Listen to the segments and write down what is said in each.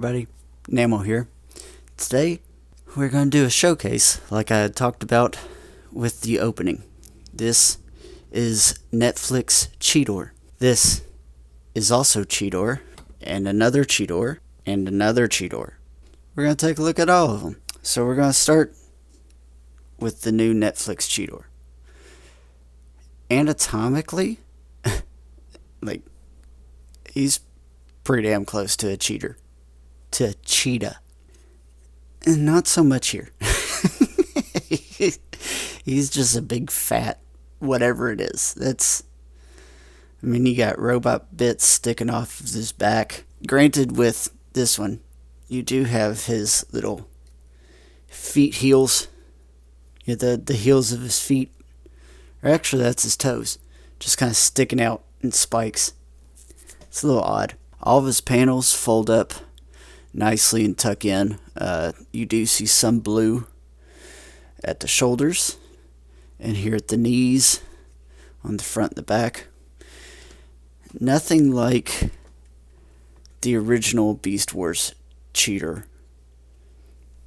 everybody, Namo here. Today we're going to do a showcase like I had talked about with the opening. This is Netflix Cheetor. This is also Cheetor, and another Cheetor, and another Cheetor. We're going to take a look at all of them. So we're going to start with the new Netflix Cheetor. Anatomically, like, he's pretty damn close to a cheater. To a cheetah. And not so much here. He's just a big fat whatever it is. You got robot bits sticking off of his back. Granted, with this one, you do have his little feet heels. The heels of his feet. Or actually, that's his toes. Just kind of sticking out in spikes. It's a little odd. All of his panels fold up nicely and tuck in. You do see some blue at the shoulders and here at the knees, on the front and the back. Nothing like the original Beastwars Cheetor.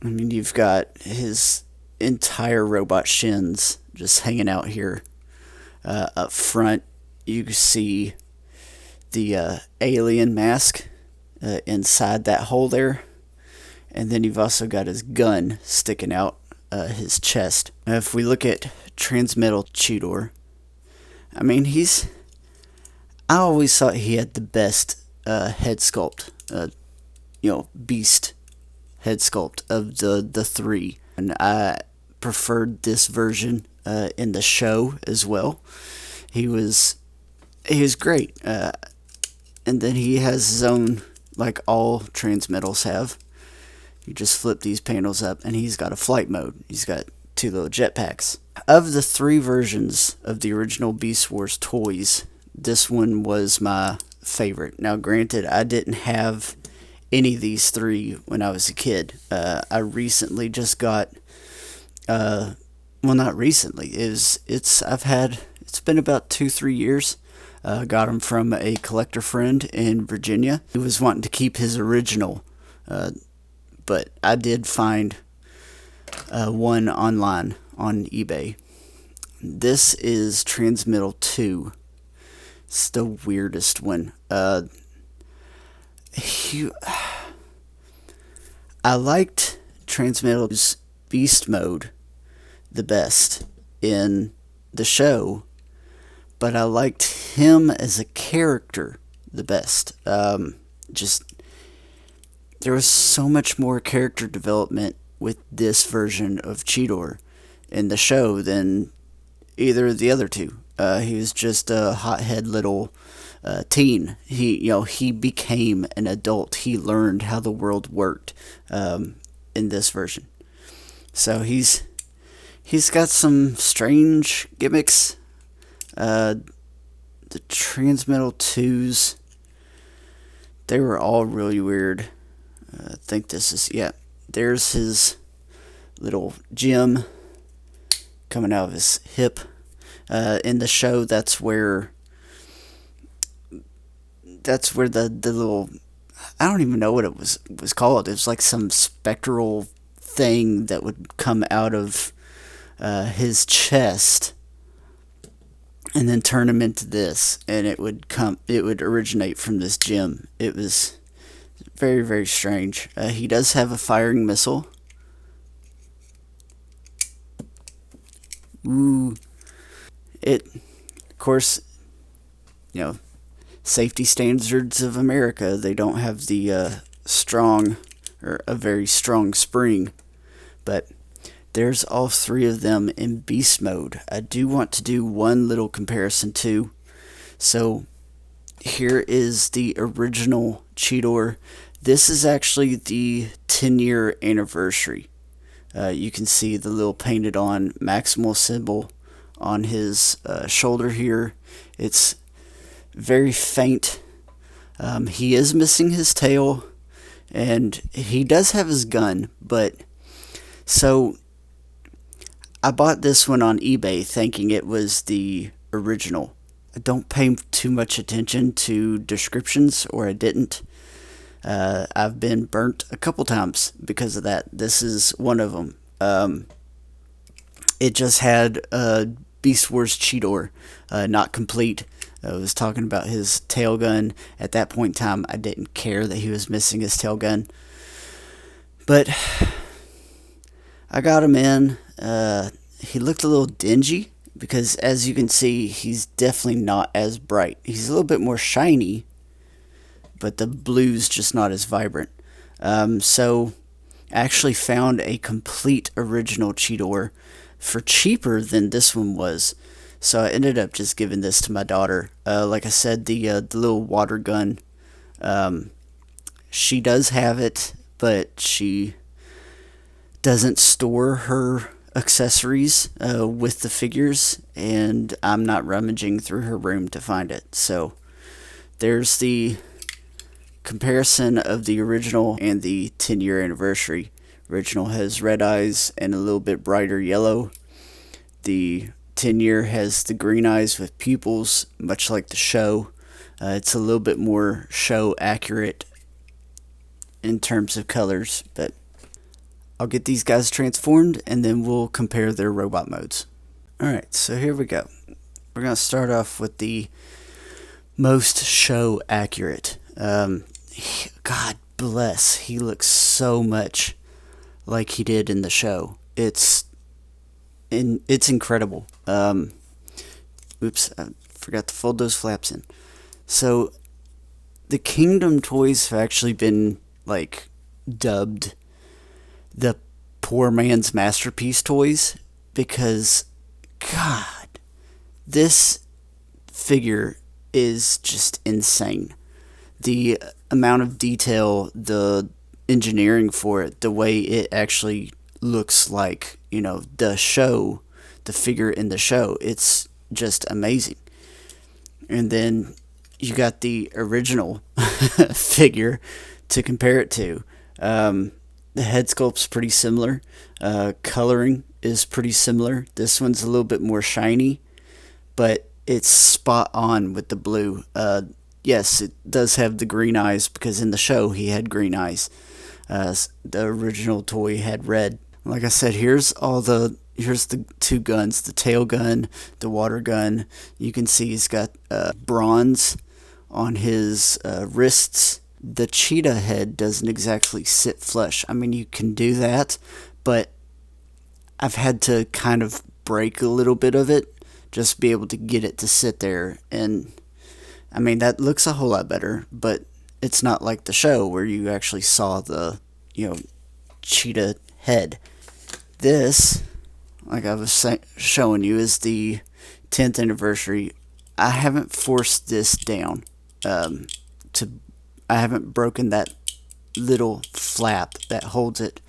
You've got his entire robot shins just hanging out here. Up front, you see the alien mask inside that hole there, and then you've also got his gun sticking out his chest. If we look at Transmetal Cheetor, I always thought he had the best head sculpt, beast head sculpt of the three, and I preferred this version in the show as well. He was great, and then he has his own, like all Transmetals have. You just flip these panels up, and he's got a flight mode. He's got two little jetpacks. Of the three versions of the original Beast Wars toys, this one was my favorite. Now, granted, I didn't have any of these three when I was a kid. I recently just got, not recently. It's been about 2-3 years. Got him from a collector friend in Virginia. He was wanting to keep his original, but I did find one online on eBay. This is Transmetal 2. It's the weirdest one. I liked Transmetal's Beast Mode the best in the show, but I liked him as a character the best. There was so much more character development with this version of Cheetor in the show than either of the other two. He was just a hothead little teen. He became an adult. He learned how the world worked in this version. So he's got some strange gimmicks. The Transmetal 2s, they were all really weird. I think this is, there's his little gem coming out of his hip. In the show, that's where the little, I don't even know what it was called. It was like some spectral thing that would come out of his chest and then turn him into this, and it would originate from this gem. It was very, very strange. He does have a firing missile. Ooh. Of course, safety standards of America, they don't have the strong, or a very strong spring, but there's all three of them in beast mode. I do want to do one little comparison too. So here is the original Cheetor. This is actually the 10-year anniversary. You can see the little painted on Maximal symbol on his shoulder here. It's very faint. He is missing his tail, and he does have his gun, but so I bought this one on eBay thinking it was the original. I don't pay too much attention to descriptions, or I didn't. I've been burnt a couple times because of that. This is one of them. It just had Beastwars Cheetor, not complete. I was talking about his tail gun. At that point in time, I didn't care that he was missing his tail gun. But I got him in. He looked a little dingy because, as you can see, he's definitely not as bright. He's a little bit more shiny, but the blue's just not as vibrant. So I actually found a complete original Cheetor for cheaper than this one was. So I ended up just giving this to my daughter. Like I said, the little water gun, she does have it, but she doesn't store her accessories with the figures, and I'm not rummaging through her room to find it. So there's the comparison of the original and the 10-year anniversary. Original has red eyes and a little bit brighter yellow. The 10-year has the green eyes with pupils, much like the show. It's a little bit more show accurate in terms of colors, but I'll get these guys transformed and then we'll compare their robot modes. Alright, so here we go. We're going to start off with the most show accurate. God bless, he looks so much like he did in the show. It's incredible. Oops, I forgot to fold those flaps in. So the Kingdom toys have actually been like dubbed the poor man's masterpiece toys because, God, this figure is just insane. The amount of detail, the engineering for it, the way it actually looks like, the show, the figure in the show, it's just amazing. And then you got the original figure to compare it to. The head sculpt's pretty similar. Coloring is pretty similar. This one's a little bit more shiny, but it's spot on with the blue. Yes, it does have the green eyes because in the show he had green eyes. The original toy had red. Like I said, here's the two guns, the tail gun, the water gun. You can see he's got bronze on his wrists. The cheetah head doesn't exactly sit flush. I mean, you can do that, but I've had to kind of break a little bit of it just to be able to get it to sit there. And I mean, that looks a whole lot better, but it's not like the show where you actually saw the, cheetah head. This, like I was showing you, is the 10th anniversary. I haven't forced this down. I haven't broken that little flap that holds it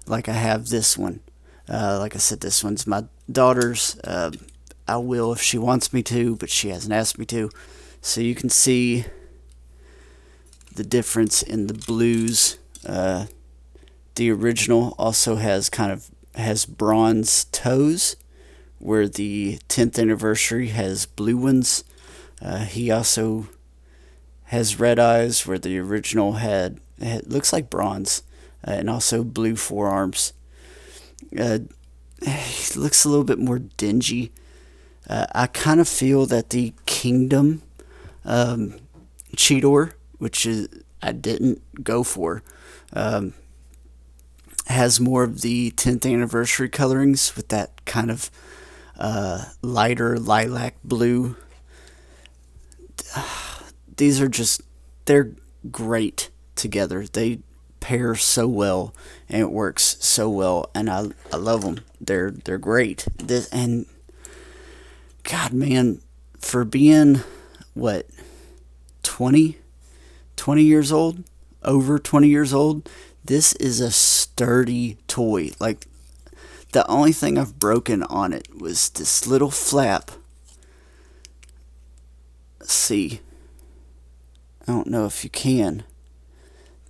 like I have this one. Like I said, this one's my daughter's. I will if she wants me to, but she hasn't asked me to. So you can see the difference in the blues. The original also has has bronze toes, where the 10th anniversary has blue ones. He also has red eyes, where the original had looks like bronze, and also blue forearms. He looks a little bit more dingy. I kind of feel that the Kingdom Cheetor, which I didn't go for, has more of the 10th anniversary colorings with that kind of lighter lilac blue. These are they're great together. They pair so well and it works so well, and I love them. They're great. And God, man, for being what, 20 years old, over 20 years old, this is a sturdy toy. Like, the only thing I've broken on it was this little flap. Let's see. I don't know if you can.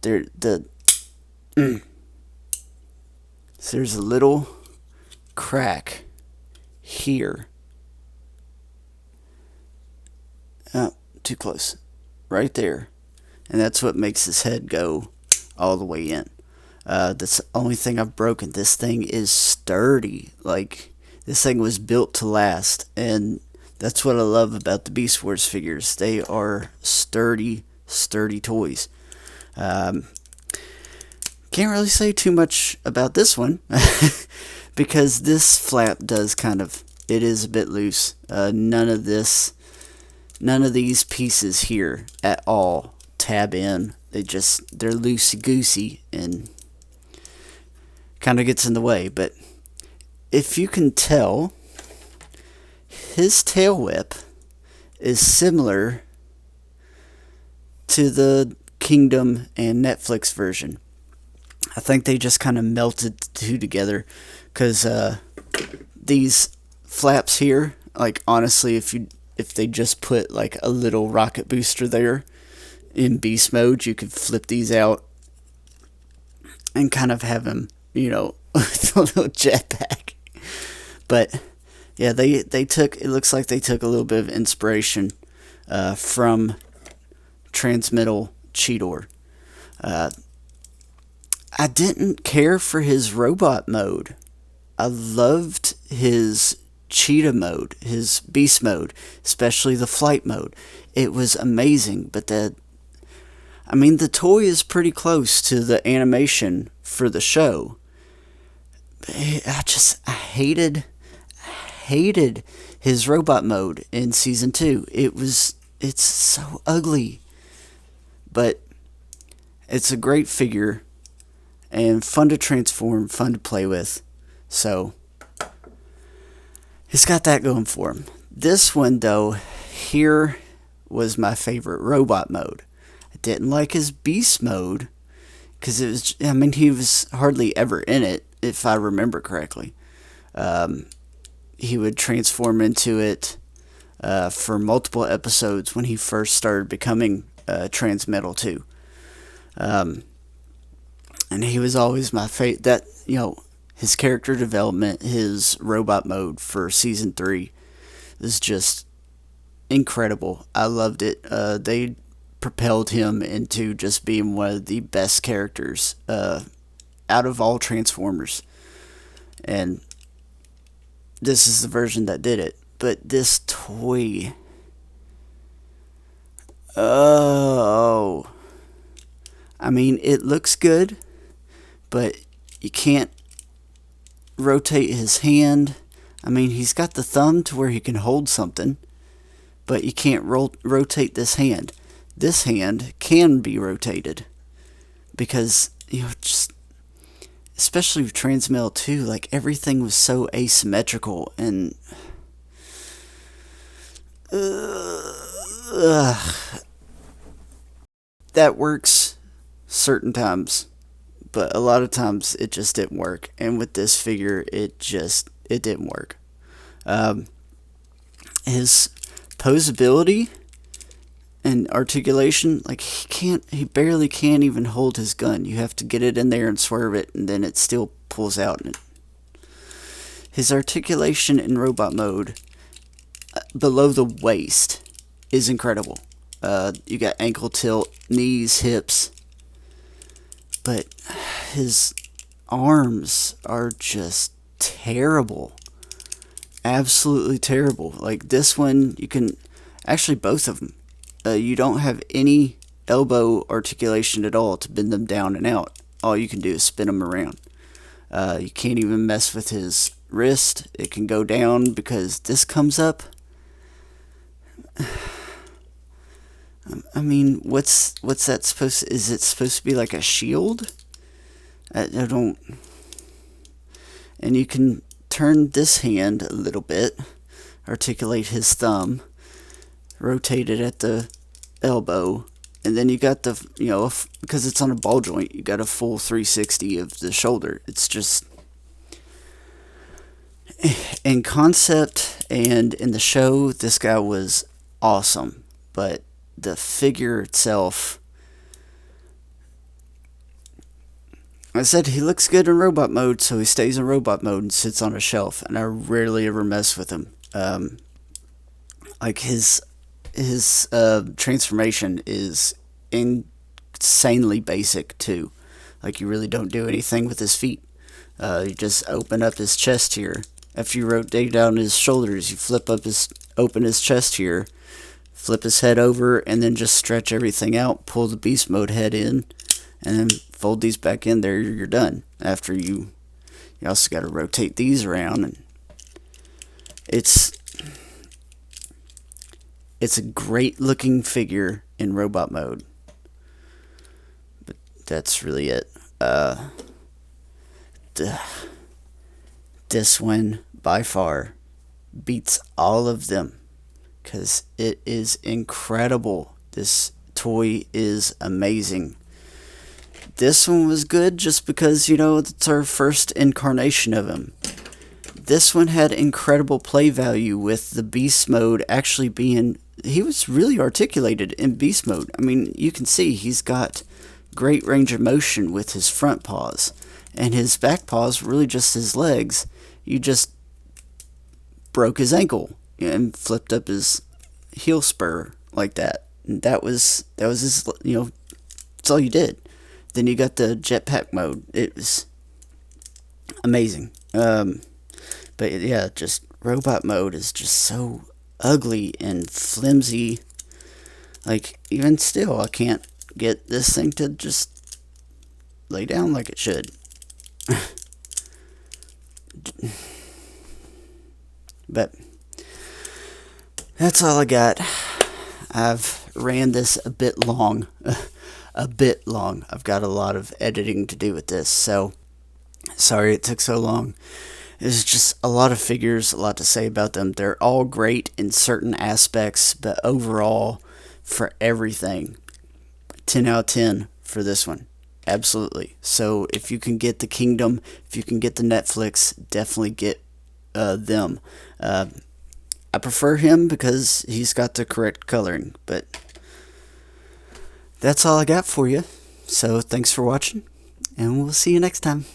So there's a little crack here. Oh, too close. Right there. and that's what makes his head go all the way in. That's the only thing I've broken. This thing is sturdy. Like, this thing was built to last, and that's what I love about the Beast Wars figures. They are sturdy, sturdy toys. Um, can't really say too much about this one because this flap does it is a bit loose. None of these pieces here at all tab in. They're loosey goosey and kind of gets in the way. But if you can tell, his tail whip is similar to the Kingdom and Netflix version. I think they just kind of melted the two together, because these flaps here, like, honestly, if they just put like a little rocket booster there in beast mode, you could flip these out and kind of have him, with a little jetpack. But yeah, it looks like they took a little bit of inspiration from Transmetal Cheetor. I didn't care for his robot mode. I loved his cheetah mode, his beast mode, especially the flight mode. It was amazing, but the toy is pretty close to the animation for the show. I hated his robot mode in season 2. It's so ugly, but it's a great figure and fun to transform, fun to play with. So it's got that going for him. This one, though, here was my favorite robot mode. I didn't like his beast mode because he was hardly ever in it, if I remember correctly. He would transform into it for multiple episodes when he first started becoming Transmetal too. And he was always my favorite. His character development, his robot mode for season 3 is just incredible. I loved it. They propelled him into just being one of the best characters out of all Transformers. And this is the version that did it. But this toy, it looks good, but you can't rotate his hand. He's got the thumb to where he can hold something, but you can't rotate this hand. This hand can be rotated because, especially with Transmetal 2, like, everything was so asymmetrical and that works certain times, but a lot of times it just didn't work. And with this figure, it didn't work. His posability and articulation, like, he barely can't even hold his gun. You have to get it in there and swerve it, and then it still pulls out. His articulation in robot mode below the waist is incredible. You got ankle tilt, knees, hips, but his arms are just terrible. Absolutely terrible. Like, this one, actually both of them, you don't have any elbow articulation at all to bend them down and out. All you can do is spin them around. You can't even mess with his wrist. It can go down because this comes up. What's that supposed to... Is it supposed to be like a shield? I don't... And you can turn this hand a little bit, articulate his thumb, rotate it at the elbow, and then you got the, because it's on a ball joint, you got a full 360 of the shoulder. It's just... In concept and in the show, this guy was awesome, but the figure itself, I said he looks good in robot mode, so he stays in robot mode and sits on a shelf, and I rarely ever mess with him. Like, his transformation is insanely basic too. Like you really don't do anything with his feet. You just open up his chest here. After you rotate down his shoulders, you open his chest here, flip his head over, and then just stretch everything out. Pull the beast mode head in, and then fold these back in. There, you're done. After you also got to rotate these around, and it's a great looking figure in robot mode. But that's really it. This one by far beats all of them because it is incredible. This toy is amazing. This one was good just because, it's our first incarnation of him. This one had incredible play value with the beast mode actually being... He was really articulated in beast mode. I mean, you can see he's got great range of motion with his front paws. And his back paws were really just his legs. You just broke his ankle and flipped up his heel spur like that. And that was his, that's all you did. Then you got the jetpack mode. It was amazing. But yeah, just robot mode is just so ugly and flimsy. Like, even still, I can't get this thing to just lay down like it should. But that's all I got. I've ran this a bit long. I've got a lot of editing to do with this, so sorry it took so long. There's just a lot of figures, a lot to say about them. They're all great in certain aspects, but overall, for everything, 10 out of 10 for this one. Absolutely. So if you can get the Kingdom, if you can get the Netflix, definitely get them. I prefer him because he's got the correct coloring, but that's all I got for you. So thanks for watching, and we'll see you next time.